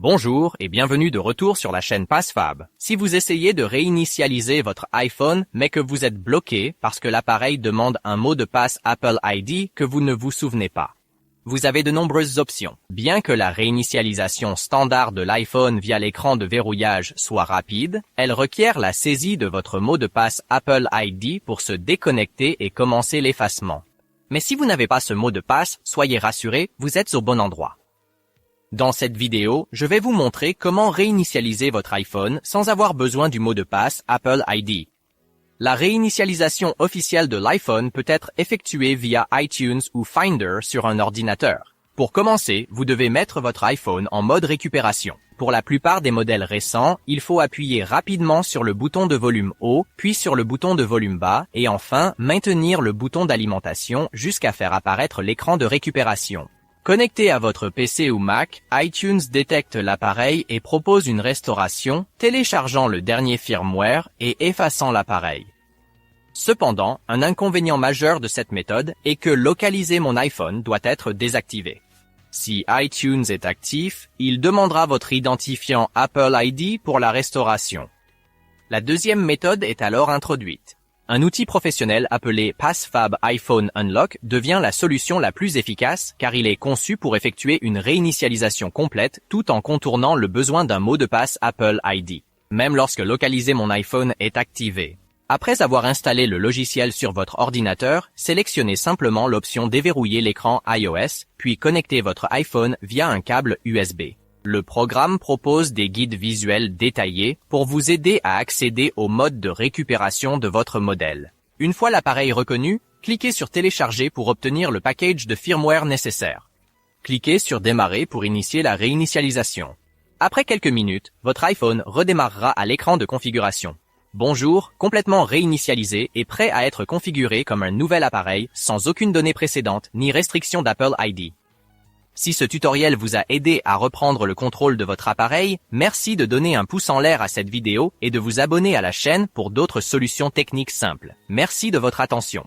Bonjour et bienvenue de retour sur la chaîne PassFab. Si vous essayez de réinitialiser votre iPhone mais que vous êtes bloqué parce que l'appareil demande un mot de passe Apple ID que vous ne vous souvenez pas, vous avez de nombreuses options. Bien que la réinitialisation standard de l'iPhone via l'écran de verrouillage soit rapide, elle requiert la saisie de votre mot de passe Apple ID pour se déconnecter et commencer l'effacement. Mais si vous n'avez pas ce mot de passe, soyez rassurés, vous êtes au bon endroit. Dans cette vidéo, je vais vous montrer comment réinitialiser votre iPhone sans avoir besoin du mot de passe Apple ID. La réinitialisation officielle de l'iPhone peut être effectuée via iTunes ou Finder sur un ordinateur. Pour commencer, vous devez mettre votre iPhone en mode récupération. Pour la plupart des modèles récents, il faut appuyer rapidement sur le bouton de volume haut, puis sur le bouton de volume bas, et enfin maintenir le bouton d'alimentation jusqu'à faire apparaître l'écran de récupération. Connecté à votre PC ou Mac, iTunes détecte l'appareil et propose une restauration, téléchargeant le dernier firmware et effaçant l'appareil. Cependant, un inconvénient majeur de cette méthode est que localiser mon iPhone doit être désactivé. Si iTunes est actif, il demandera votre identifiant Apple ID pour la restauration. La deuxième méthode est alors introduite. Un outil professionnel appelé PassFab iPhone Unlock devient la solution la plus efficace car il est conçu pour effectuer une réinitialisation complète tout en contournant le besoin d'un mot de passe Apple ID, même lorsque localiser mon iPhone est activé. Après avoir installé le logiciel sur votre ordinateur, sélectionnez simplement l'option déverrouiller l'écran iOS, puis connectez votre iPhone via un câble USB. Le programme propose des guides visuels détaillés pour vous aider à accéder au mode de récupération de votre modèle. Une fois l'appareil reconnu, cliquez sur Télécharger pour obtenir le package de firmware nécessaire. Cliquez sur Démarrer pour initier la réinitialisation. Après quelques minutes, votre iPhone redémarrera à l'écran de configuration. Bonjour, complètement réinitialisé et prêt à être configuré comme un nouvel appareil sans aucune donnée précédente ni restriction d'Apple ID. Si ce tutoriel vous a aidé à reprendre le contrôle de votre appareil, merci de donner un pouce en l'air à cette vidéo et de vous abonner à la chaîne pour d'autres solutions techniques simples. Merci de votre attention.